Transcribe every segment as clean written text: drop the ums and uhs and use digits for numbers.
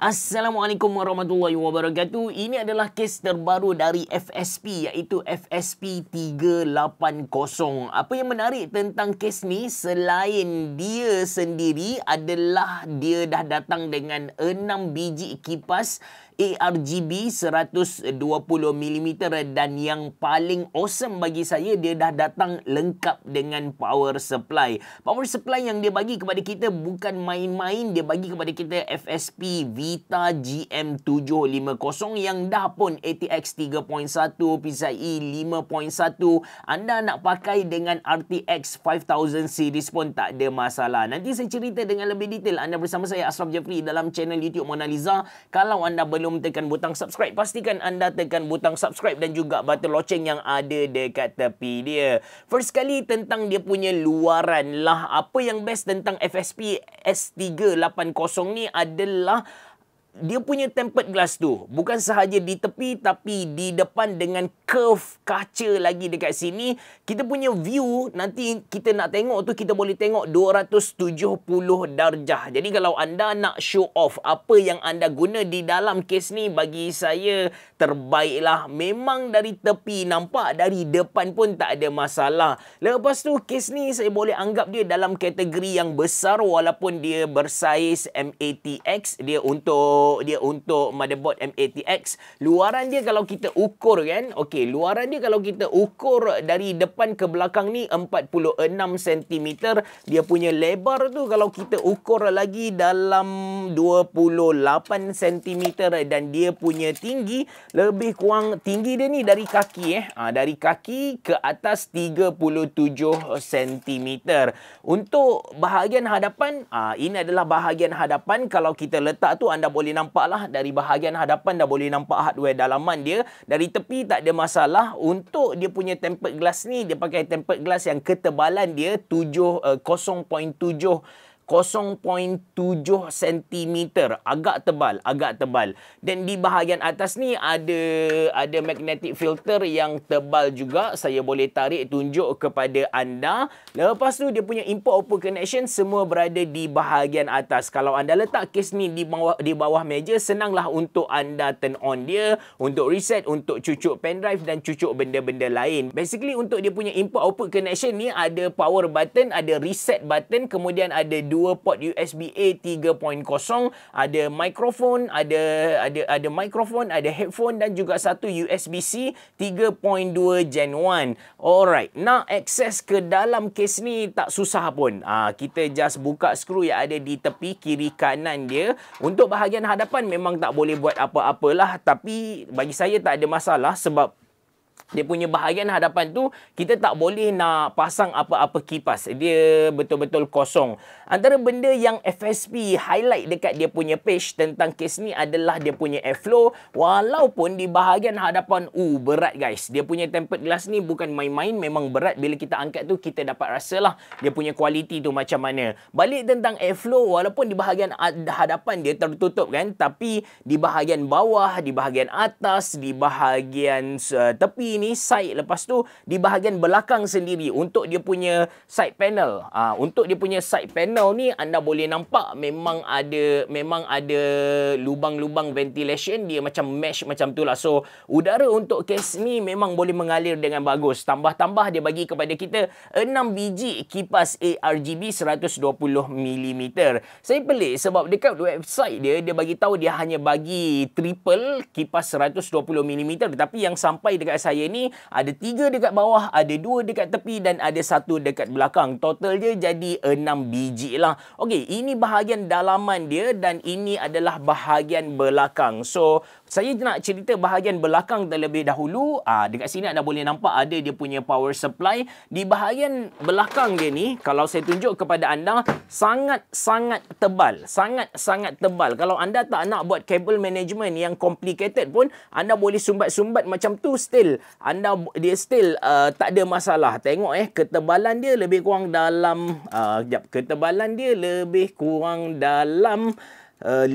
Assalamualaikum warahmatullahi wabarakatuh. Ini adalah kes terbaru dari FSP, iaitu FSP 380. Apa yang menarik tentang kes ni, selain dia sendiri adalah dia dah datang dengan 6 biji kipas ARGB 120mm, dan yang paling awesome bagi saya, dia dah datang lengkap dengan power supply. Power supply yang dia bagi kepada kita bukan main-main. Dia bagi kepada kita FSP Vita GM750 yang dah pun ATX 3.1, PCIe 5.1. Anda nak pakai dengan RTX 5000 series pun tak ada masalah. Nanti saya cerita dengan lebih detail. Anda bersama saya Ashraf Jeffrey dalam channel YouTube Mona Lisa. Kalau anda belum tekan butang subscribe, pastikan anda tekan butang subscribe dan juga button loceng yang ada dekat tepi dia. First kali tentang dia punya luaran lah. Apa yang best tentang FSP S380 ni adalah dia punya tempered glass tu bukan sahaja di tepi, tapi di depan dengan curve kaca lagi dekat sini. Kita punya view nanti kita nak tengok tu, kita boleh tengok 270 darjah. Jadi kalau anda nak show off apa yang anda guna di dalam kes ni, bagi saya terbaiklah. Memang dari tepi nampak, dari depan pun tak ada masalah. Lepas tu kes ni saya boleh anggap dia dalam kategori yang besar, walaupun dia bersaiz MATX. Dia untuk motherboard MATX. Luaran dia kalau kita ukur kan, okey, luaran dia kalau kita ukur dari depan ke belakang ni 46 cm. Dia punya lebar tu kalau kita ukur lagi dalam 28 cm, dan dia punya tinggi lebih kurang, tinggi dia ni dari kaki dari kaki ke atas 37 cm. Untuk bahagian hadapan, ini adalah bahagian hadapan. Kalau kita letak tu, anda boleh nampak lah, dari bahagian hadapan dah boleh nampak hardware dalaman dia. Dari tepi tak ada masalah. Untuk dia punya tempered glass ni, dia pakai tempered glass yang ketebalan dia 0.7 cm, agak tebal. Dan di bahagian atas ni ada magnetic filter yang tebal juga. Saya boleh tarik tunjuk kepada anda. Lepas tu dia punya input output connection semua berada di bahagian atas. Kalau anda letak kes ni di bawah meja, senanglah untuk anda turn on dia, untuk reset, untuk cucuk pendrive dan cucuk benda-benda lain. Basically untuk dia punya input output connection ni ada power button, ada reset button, kemudian ada dua port USB-A 3.0, ada mikrofon, ada mikrofon, ada headphone, dan juga satu USB-C 3.2 Gen 1. Alright, nak akses ke dalam kes ni tak susah pun. Kita just buka skru yang ada di tepi kiri kanan dia. Untuk bahagian hadapan memang tak boleh buat apa-apalah, tapi bagi saya tak ada masalah, sebab dia punya bahagian hadapan tu kita tak boleh nak pasang apa-apa kipas. Dia betul-betul kosong. Antara benda yang FSP highlight dekat dia punya page tentang kes ni adalah dia punya airflow. Walaupun di bahagian hadapan berat guys. Dia punya tempered glass ni bukan main-main, memang berat. Bila kita angkat tu kita dapat rasalah dia punya kualiti tu macam mana. Balik tentang airflow, walaupun di bahagian hadapan dia tertutup kan, tapi di bahagian bawah, di bahagian atas, di bahagian tepi ni, side, lepas tu di bahagian belakang sendiri untuk dia punya side panel. Untuk dia punya side panel ni anda boleh nampak memang ada lubang-lubang ventilation. Dia macam mesh macam tu lah. So udara untuk kes ni memang boleh mengalir dengan bagus. Tambah-tambah dia bagi kepada kita 6 biji kipas ARGB 120mm. Saya pelik sebab dekat website dia bagi tahu dia hanya bagi triple kipas 120mm, tetapi yang sampai dekat saya ni ada 3 dekat bawah, ada 2 dekat tepi, dan ada 1 dekat belakang. Total dia jadi 6 biji lah. Okey, ini bahagian dalaman dia dan ini adalah bahagian belakang. So saya nak cerita bahagian belakang terlebih dahulu. Dekat sini anda boleh nampak ada dia punya power supply. Di bahagian belakang dia ni, kalau saya tunjuk kepada anda, sangat-sangat tebal. Sangat-sangat tebal. Kalau anda tak nak buat cable management yang complicated pun, anda boleh sumbat-sumbat macam tu, still dia still tak ada masalah. Tengok ketebalan dia lebih kurang dalam ketebalan dia lebih kurang dalam 5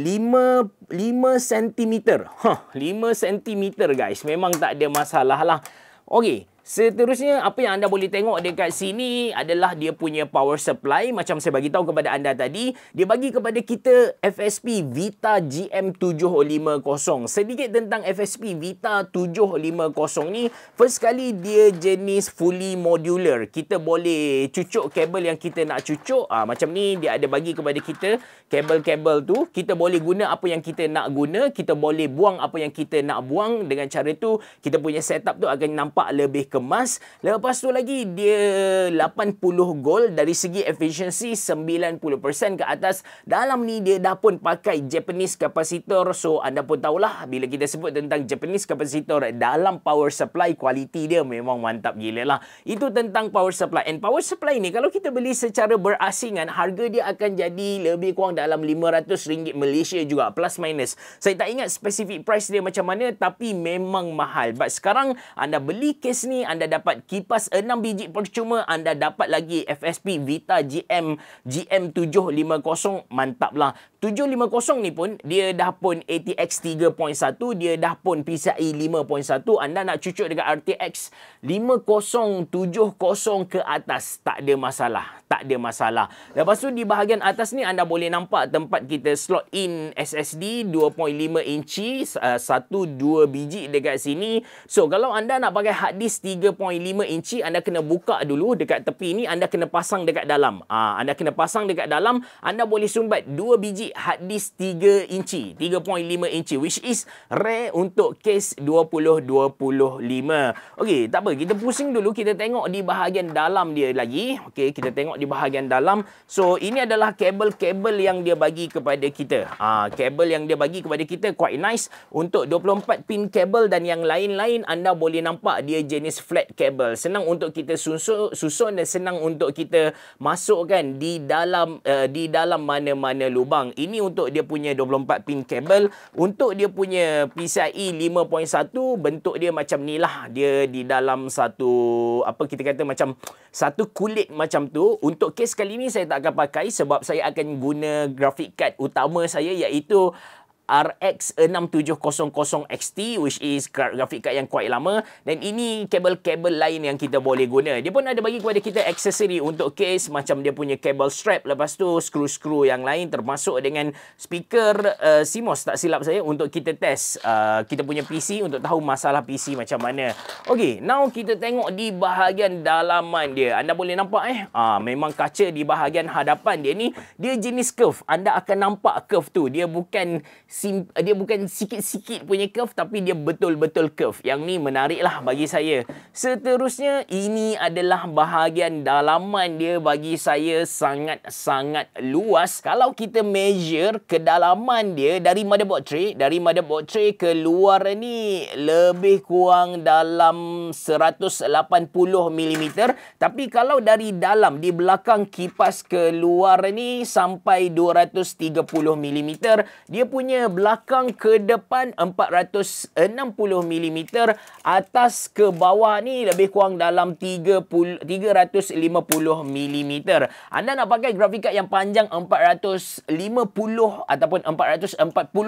cm. 5 cm guys. Memang tak ada masalah lah. Okey, Seterusnya, apa yang anda boleh tengok dekat sini adalah dia punya power supply. Macam saya bagi tahu kepada anda tadi, dia bagi kepada kita FSP Vita GM750. Sedikit tentang FSP Vita 750 ni, first kali dia jenis fully modular. Kita boleh cucuk kabel yang kita nak cucuk. Macam ni dia ada bagi kepada kita kabel-kabel tu. Kita boleh guna apa yang kita nak guna, kita boleh buang apa yang kita nak buang. Dengan cara tu, kita punya setup tu akan nampak lebih kemas. Lepas tu lagi dia 80 gold dari segi efisiensi 90% ke atas. Dalam ni dia dah pun pakai Japanese capacitor. So anda pun tahulah bila kita sebut tentang Japanese capacitor dalam power supply, kualiti dia memang mantap gila lah. Itu tentang power supply. And power supply ni kalau kita beli secara berasingan, harga dia akan jadi lebih kurang dalam RM500 Malaysia juga, plus minus. Saya tak ingat spesifik price dia macam mana, tapi memang mahal. But sekarang anda beli case ni, anda dapat kipas 6 biji percuma, anda dapat lagi FSP Vita GM750, mantap lah. 750 ni pun dia dah pun ATX 3.1, dia dah pun PCIe 5.1. Anda nak cucuk dekat RTX 5070 ke atas, tak ada masalah. Tak ada masalah. Lepas tu di bahagian atas ni anda boleh nampak tempat kita slot in SSD 2.5 inci, 1-2 biji dekat sini. So kalau anda nak pakai hard disk 3.5 inci, anda kena buka dulu dekat tepi ni, anda kena pasang dekat dalam. Anda kena pasang dekat dalam, anda boleh sumbat 2 biji hard disk 3 inci, 3.5 inci, which is rare untuk case 2025. Okey, tak apa, kita pusing dulu, kita tengok di bahagian dalam dia lagi. Okey, kita tengok di bahagian dalam. So ini adalah kabel-kabel yang dia bagi kepada kita. Kabel yang dia bagi kepada kita quite nice untuk 24 pin kabel, dan yang lain-lain anda boleh nampak dia jenis flat kabel. Senang untuk kita susun dan senang untuk kita masukkan di dalam mana-mana lubang. Ini untuk dia punya 24 pin kabel. Untuk dia punya PCIe 5.1, bentuk dia macam ni lah. Dia di dalam satu, apa kita kata, macam satu kulit macam tu. Untuk case kali ni saya tak akan pakai sebab saya akan guna graphic card utama saya, iaitu RX 6700 XT, which is graphic card yang quite lama. Dan ini kabel-kabel lain yang kita boleh guna. Dia pun ada bagi kepada kita aksesori untuk case, macam dia punya kabel strap, lepas tu skru-skru yang lain, termasuk dengan speaker CMOS tak silap saya, untuk kita test kita punya PC, untuk tahu masalah PC macam mana. Okay, now kita tengok di bahagian dalaman dia. Anda boleh nampak memang kaca di bahagian hadapan dia ni, dia jenis curve. Anda akan nampak curve tu, dia bukan sikit-sikit punya curve, tapi dia betul-betul curve. Yang ni menarik lah bagi saya. Seterusnya, ini adalah bahagian dalaman dia. Bagi saya sangat-sangat luas. Kalau kita measure kedalaman dia dari motherboard tray ke luar ni, lebih kurang dalam 180 mm. Tapi kalau dari dalam, di belakang kipas ke luar ni, sampai 230 mm. Dia punya belakang ke depan 460 mm, atas ke bawah ni lebih kurang dalam 350 mm. Anda nak pakai grafik card yang panjang 450 ataupun 440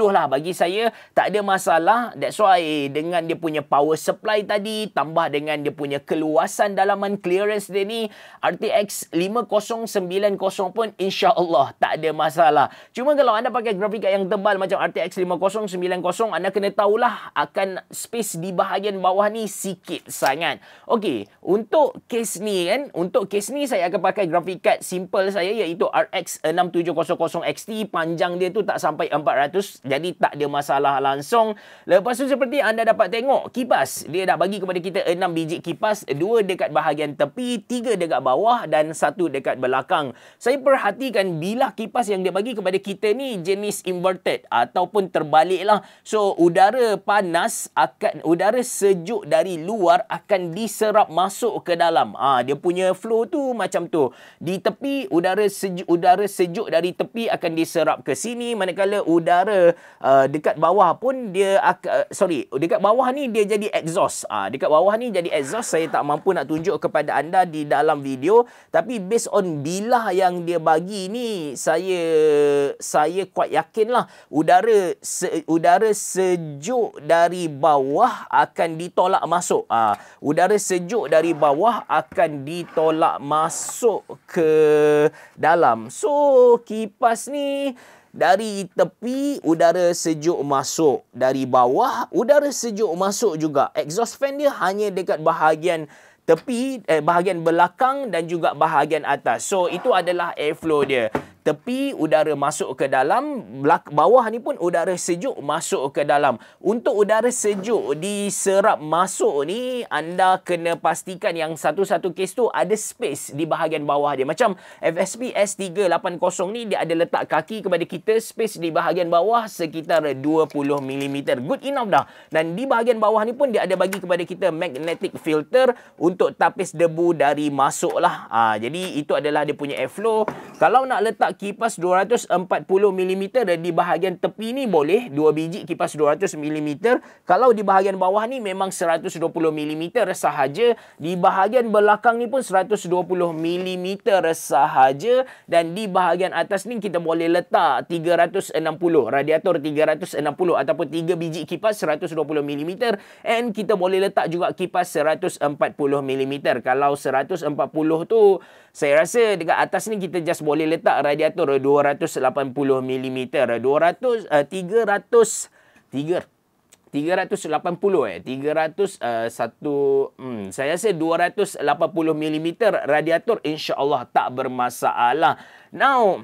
lah, bagi saya tak ada masalah. That's why dengan dia punya power supply tadi, tambah dengan dia punya keluasan dalaman, clearance dia ni, RTX 5090 pun insya-Allah tak ada masalah. Cuma kalau anda pakai grafik card yang tebal macam RTX 5090, anda kena tahulah akan space di bahagian bawah ni sikit sangat. Okey, untuk case ni saya akan pakai graphic card simple saya, iaitu RX 6700 XT. Panjang dia tu tak sampai 400, jadi tak ada masalah langsung. Lepas tu seperti anda dapat tengok, kipas dia dah bagi kepada kita 6 biji kipas, 2 dekat bahagian tepi, 3 dekat bawah dan 1 dekat belakang. Saya perhatikan bila kipas yang dia bagi kepada kita ni jenis inverted ataupun terbaliklah. So udara sejuk dari luar akan diserap masuk ke dalam. Dia punya flow tu macam tu. Di tepi udara sejuk dari tepi akan diserap ke sini, manakala udara dekat bawah pun dia dekat bawah ni dia jadi exhaust. Dekat bawah ni jadi exhaust. Saya tak mampu nak tunjuk kepada anda di dalam video, tapi based on bilah yang dia bagi ni, saya quite yakin lah udara udara sejuk dari bawah akan ditolak masuk. Udara sejuk dari bawah akan ditolak masuk ke dalam. So, kipas ni dari tepi udara sejuk masuk, dari bawah udara sejuk masuk juga. Exhaust fan dia hanya dekat bahagian tepi, bahagian belakang dan juga bahagian atas. So, itu adalah airflow dia. Tepi udara masuk ke dalam, bawah ni pun udara sejuk masuk ke dalam. Untuk udara sejuk diserap masuk ni, anda kena pastikan yang satu-satu kes tu ada space di bahagian bawah dia. Macam FSP S380 ni, dia ada letak kaki kepada kita, space di bahagian bawah sekitar 20mm. Good enough dah. Dan di bahagian bawah ni pun dia ada bagi kepada kita magnetic filter untuk tapis debu dari masuk lah. Jadi itu adalah dia punya airflow. Kalau nak letak kipas 240mm di bahagian tepi ni boleh 2 biji kipas 200mm. Kalau di bahagian bawah ni memang 120mm sahaja. Di bahagian belakang ni pun 120mm sahaja. Dan di bahagian atas ni kita boleh letak 360, radiator 360 ataupun 3 biji kipas 120mm. And kita boleh letak juga kipas 140mm. Kalau 140 tu, saya rasa dekat atas ni kita just boleh letak radiator 280mm. 380 saya rasa 280mm radiator insya-Allah tak bermasalah. Now,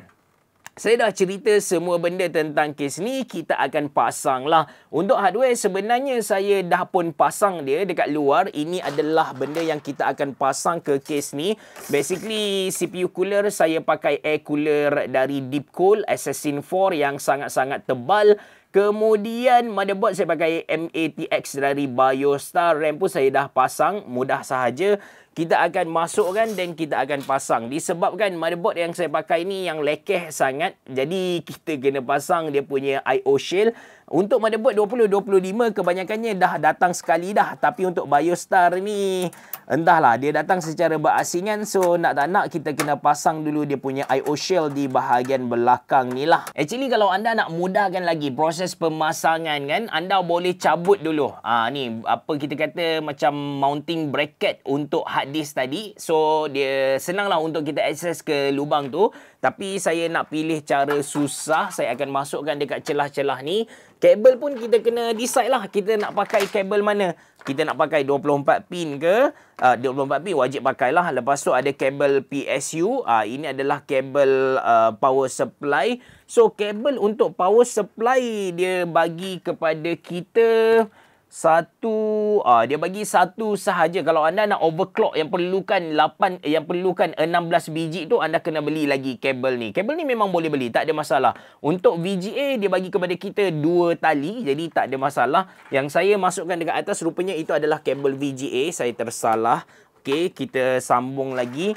saya dah cerita semua benda tentang kes ni, kita akan pasang lah. Untuk hardware sebenarnya saya dah pun pasang dia dekat luar. Ini adalah benda yang kita akan pasang ke kes ni. Basically CPU cooler saya pakai air cooler dari Deepcool Assassin 4 yang sangat-sangat tebal. Kemudian motherboard saya pakai MATX dari Biostar. RAM pun saya dah pasang, mudah sahaja. Kita akan masukkan dan kita akan pasang. Disebabkan motherboard yang saya pakai ni yang lekeh sangat, jadi kita kena pasang dia punya I/O shell. Untuk motherboard 2025 kebanyakannya dah datang sekali dah. Tapi untuk Biostar ni, entahlah, dia datang secara berasingan. So, nak tak nak kita kena pasang dulu dia punya I/O shell di bahagian belakang ni lah. Actually, kalau anda nak mudahkan lagi proses pemasangan kan, anda boleh cabut dulu. Ni, apa kita kata macam mounting bracket untuk hard disk tadi. So, dia senang lah untuk kita akses ke lubang tu. Tapi saya nak pilih cara susah. Saya akan masukkan dekat celah-celah ni. Kabel pun kita kena decide lah. Kita nak pakai kabel mana. Kita nak pakai 24 pin ke? 24 pin wajib pakai lah. Lepas tu ada kabel PSU. Ini adalah kabel power supply. So, kabel untuk power supply dia bagi kepada kita dia bagi satu sahaja. Kalau anda nak overclock yang perlukan 16 biji tu, anda kena beli lagi kabel ni. Kabel ni memang boleh beli, tak ada masalah. Untuk VGA dia bagi kepada kita 2 tali, jadi tak ada masalah. Yang saya masukkan dekat atas rupanya itu adalah kabel VGA. Saya tersalah. Okey, kita sambung lagi.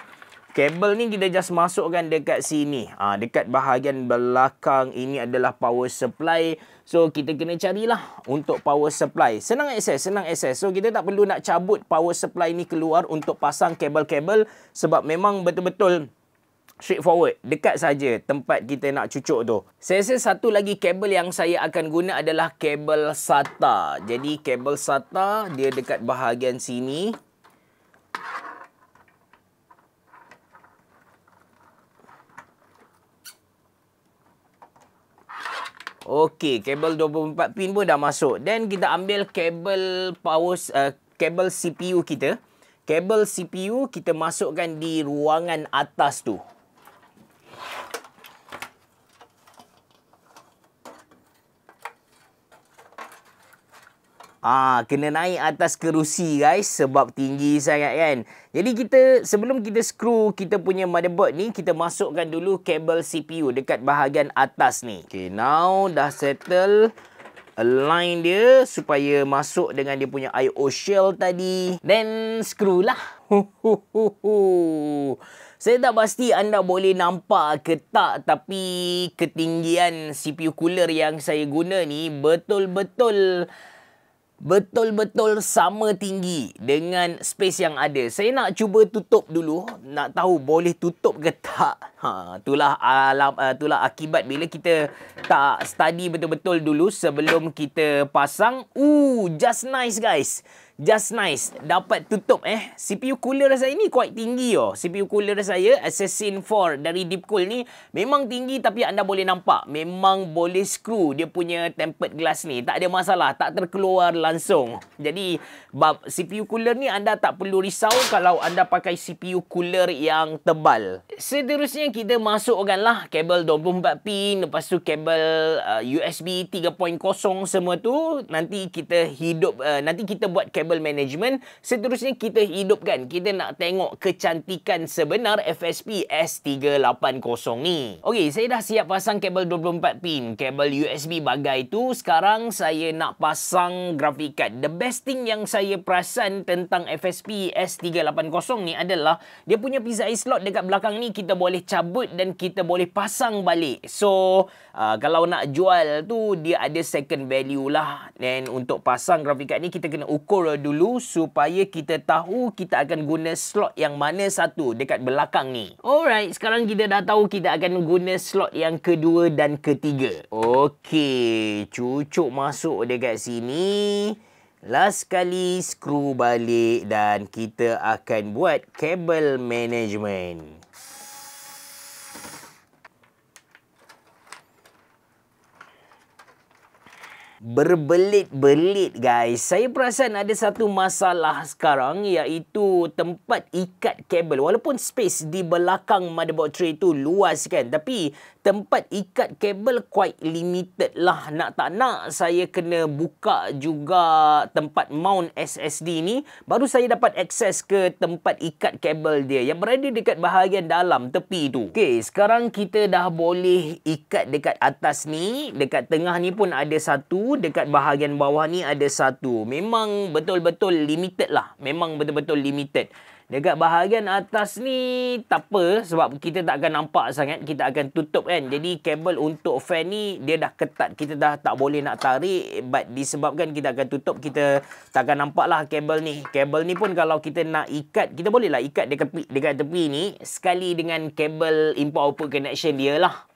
Kabel ni kita just masukkan dekat sini. Dekat bahagian belakang ini adalah power supply. So, kita kena carilah untuk power supply. Senang akses, senang akses. So, kita tak perlu nak cabut power supply ni keluar untuk pasang kabel-kabel. Sebab memang betul-betul straightforward. Dekat saja tempat kita nak cucuk tu. Saya rasa satu lagi kabel yang saya akan guna adalah kabel SATA. Jadi, kabel SATA dia dekat bahagian sini. Okey, kabel 24 pin pun dah masuk. Dan kita ambil kabel kabel CPU kita. Kabel CPU kita masukkan di ruangan atas tu. Kena naik atas kerusi guys, sebab tinggi sangat kan. Jadi sebelum kita screw kita punya motherboard ni, kita masukkan dulu kabel CPU dekat bahagian atas ni. Okay, now dah settle. Align dia supaya masuk dengan dia punya I/O shell tadi. Then screw lah. Saya tak pasti anda boleh nampak ke tak, tapi ketinggian CPU cooler yang saya guna ni betul-betul betul-betul sama tinggi dengan space yang ada. Saya nak cuba tutup dulu, nak tahu boleh tutup ke tak. Itulah akibat bila kita tak study betul-betul dulu sebelum kita pasang. Just nice guys. Just nice. Dapat tutup CPU cooler saya ni quite tinggi CPU cooler saya Assassin 4 dari Deepcool ni memang tinggi, tapi anda boleh nampak memang boleh screw dia punya tempered glass ni. Tak ada masalah, tak terkeluar langsung. Jadi bab CPU cooler ni anda tak perlu risau kalau anda pakai CPU cooler yang tebal. Seterusnya kita masukkanlah kabel 24 pin, lepas tu kabel USB 3.0 semua tu. Nanti kita nanti kita buat kabel management. Seterusnya kita hidupkan. Kita nak tengok kecantikan sebenar FSP S380 ni. Okey, saya dah siap pasang kabel 24 pin, kabel USB bagai tu. Sekarang saya nak pasang graphic card. The best thing yang saya perasan tentang FSP S380 ni adalah dia punya PCI slot dekat belakang ni kita boleh cabut dan kita boleh pasang balik. So kalau nak jual tu dia ada second value lah. Dan untuk pasang graphic card ni kita kena ukur dulu supaya kita tahu kita akan guna slot yang mana satu dekat belakang ni. Alright, sekarang kita dah tahu kita akan guna slot yang kedua dan ketiga. Okey, cucuk masuk dekat sini. Last kali skru balik dan kita akan buat kabel management. Berbelit-belit guys. Saya perasan ada satu masalah sekarang, iaitu tempat ikat kabel. Walaupun space di belakang motherboard tray tu luas kan, tapi tempat ikat kabel quite limited lah. Nak tak nak saya kena buka juga tempat mount SSD ni, baru saya dapat akses ke tempat ikat kabel dia yang berada dekat bahagian dalam tepi tu. Okey, sekarang kita dah boleh ikat dekat atas ni. Dekat tengah ni pun ada satu, dekat bahagian bawah ni ada satu. Memang betul-betul limited lah. Memang betul-betul limited. Dekat bahagian atas ni tak apa, sebab kita tak akan nampak sangat. Kita akan tutup kan. Jadi kabel untuk fan ni dia dah ketat. Kita dah tak boleh nak tarik. But disebabkan kita akan tutup, kita tak akan nampak lah kabel ni. Kabel ni pun kalau kita nak ikat, kita boleh lah ikat dekat tepi ni sekali dengan kabel input output connection dia lah.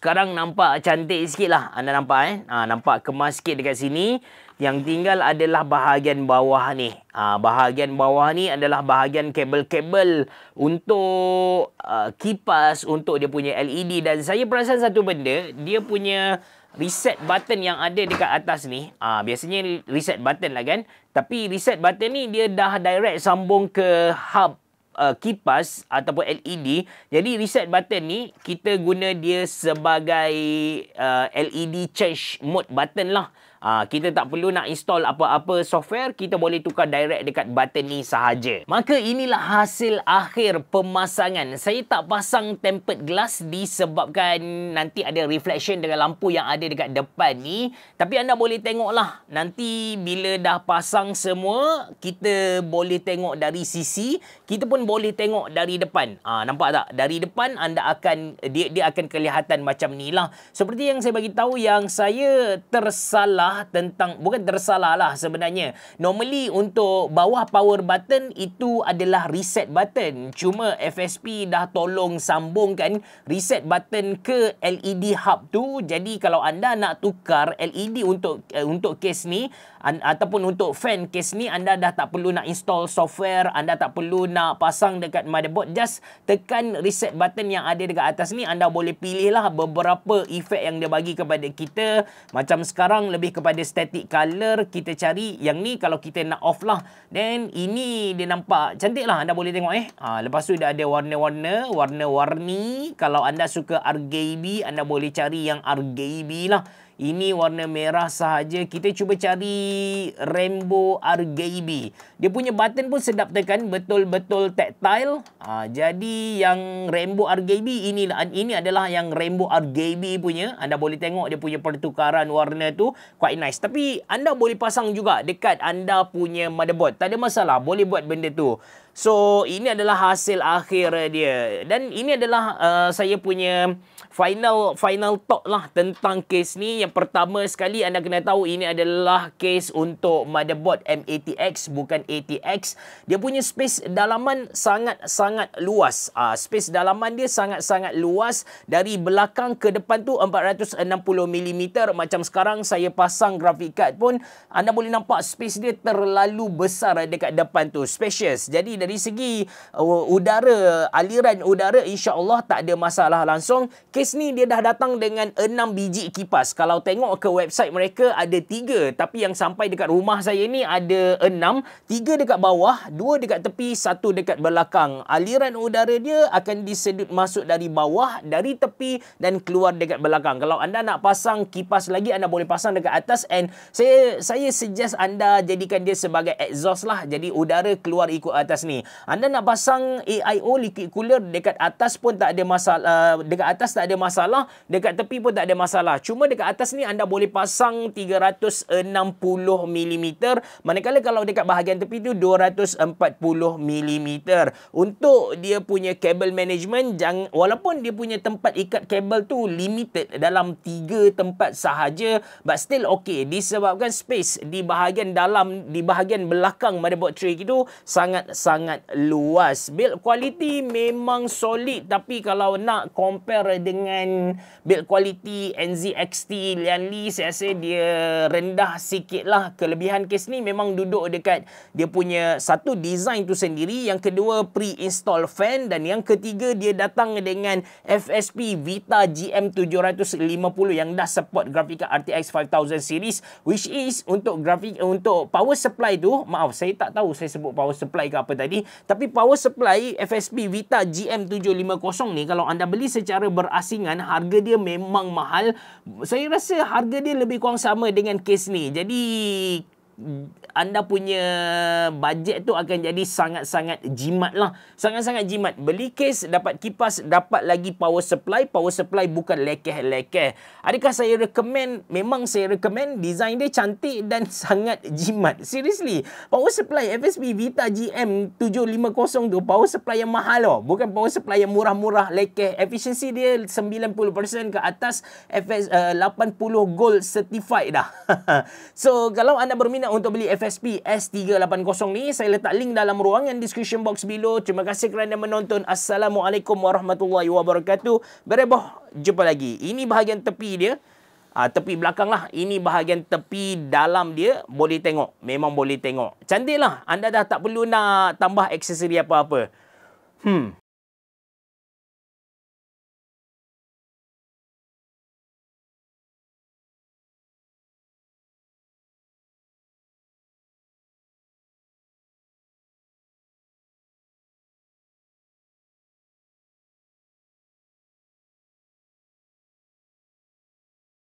Sekarang nampak cantik sikit lah. Anda nampak nampak kemas sikit dekat sini. Yang tinggal adalah bahagian bawah ni. Bahagian bawah ni adalah bahagian kabel-kabel untuk kipas, untuk dia punya LED. Dan saya perasan satu benda, dia punya reset button yang ada dekat atas ni. Biasanya reset button lah kan. Tapi reset button ni dia dah direct sambung ke hub kipas ataupun LED. Jadi reset button ni kita guna dia sebagai LED change mode button lah. Kita tak perlu nak install apa-apa software, kita boleh tukar direct dekat button ni sahaja. Maka inilah hasil akhir pemasangan. Saya tak pasang tempered glass disebabkan nanti ada reflection dengan lampu yang ada dekat depan ni. Tapi anda boleh tengoklah, nanti bila dah pasang semua, kita boleh tengok dari sisi, kita pun boleh tengok dari depan. Nampak tak? Dari depan anda akan dia akan kelihatan macam ni lah. Seperti yang saya bagi tahu, yang saya tersalah tentang, bukan tersalah lah sebenarnya. Normally untuk bawah power button itu adalah reset button. Cuma FSP dah tolong sambungkan reset button ke LED hub tu. Jadi kalau anda nak tukar LED untuk case ni ataupun untuk fan case ni, anda dah tak perlu nak install software, anda tak perlu nak pasang dekat motherboard. Just tekan reset button yang ada dekat atas ni, anda boleh pilih lah beberapa efek yang dia bagi kepada kita. Macam sekarang lebih kepada static color, kita cari yang ni. Kalau kita nak off lah, then ini dia nampak cantik lah. Anda boleh tengok lepas tu dia ada warna-warna, warna-warni. Kalau anda suka RGB, anda boleh cari yang RGB lah. Ini warna merah sahaja. Kita cuba cari rainbow RGB. Dia punya button pun sedap tekan, betul-betul tactile. Jadi yang rainbow RGB ini adalah yang rainbow RGB punya. Anda boleh tengok dia punya pertukaran warna tu quite nice. Tapi anda boleh pasang juga dekat anda punya motherboard. Tak ada masalah, boleh buat benda tu. So, ini adalah hasil akhir dia. Dan ini adalah saya punya final thought lah tentang case ni. Yang pertama sekali, anda kena tahu ini adalah case untuk motherboard M80X, bukan ATX. Dia punya space dalaman sangat-sangat luas. Space dalaman dia sangat-sangat luas. Dari belakang ke depan tu 460mm. Macam sekarang saya pasang graphic card pun, anda boleh nampak space dia terlalu besar dekat depan tu. Spacious. Jadi dari segi udara, aliran udara, insya-Allah tak ada masalah langsung. Kes ni dia dah datang dengan 6 biji kipas. Kalau tengok ke website mereka ada 3, tapi yang sampai dekat rumah saya ni ada 6. 3 dekat bawah, 2 dekat tepi, 1 dekat belakang. Aliran udara dia akan disedut masuk dari bawah, dari tepi dan keluar dekat belakang. Kalau anda nak pasang kipas lagi, anda boleh pasang dekat atas, and saya suggest anda jadikan dia sebagai exhaust lah. Jadi udara keluar ikut atas ni. Anda nak pasang AIO liquid cooler dekat atas pun tak ada masalah. Dekat atas tak ada masalah, dekat tepi pun tak ada masalah. Cuma dekat atas ni anda boleh pasang 360mm, manakala kalau dekat bahagian tepi tu 240mm. Untuk dia punya kabel management, walaupun dia punya tempat ikat kabel tu limited dalam 3 tempat sahaja, but still okay, disebabkan space di bahagian dalam, di bahagian belakang motherboard tray itu sangat-sangat luas. Build quality memang solid, tapi kalau nak compare dengan build quality NZXT Lian Li, saya rasa dia rendah sikit lah. Kelebihan kes ni memang duduk dekat dia punya satu design tu sendiri, yang kedua pre-install fan, dan yang ketiga dia datang dengan FSP Vita GM750 yang dah support grafik RTX 5000 series, which is untuk power supply tu, maaf saya tak tahu saya sebut power supply ke apa tadi, tapi power supply FSP Vita GM750 ni kalau anda beli secara berasingan, harga dia memang mahal. Saya rasa harga dia lebih kurang sama dengan kes ni. Jadi anda punya bajet tu akan jadi sangat-sangat jimat lah. Sangat-sangat jimat. Beli kes, dapat kipas, dapat lagi power supply. Power supply bukan lekeh-lekeh. Adakah saya recommend? Memang saya recommend. Design dia cantik dan sangat jimat. Seriously. Power supply FSP Vita GM750 tu power supply yang mahal loh. Bukan power supply yang murah-murah lekeh. Efficiency dia 90% ke atas. 80 gold certified dah. So, kalau anda berminat untuk beli FSP S380 ni, saya letak link dalam ruangan description box below. Terima kasih kerana menonton. Assalamualaikum warahmatullahi wabarakatuh. Bereboh, jumpa lagi. Ini bahagian tepi dia. Tepi belakang lah. Ini bahagian tepi dalam dia. Boleh tengok. Memang boleh tengok. Cantik lah. Anda dah tak perlu nak tambah aksesori apa-apa.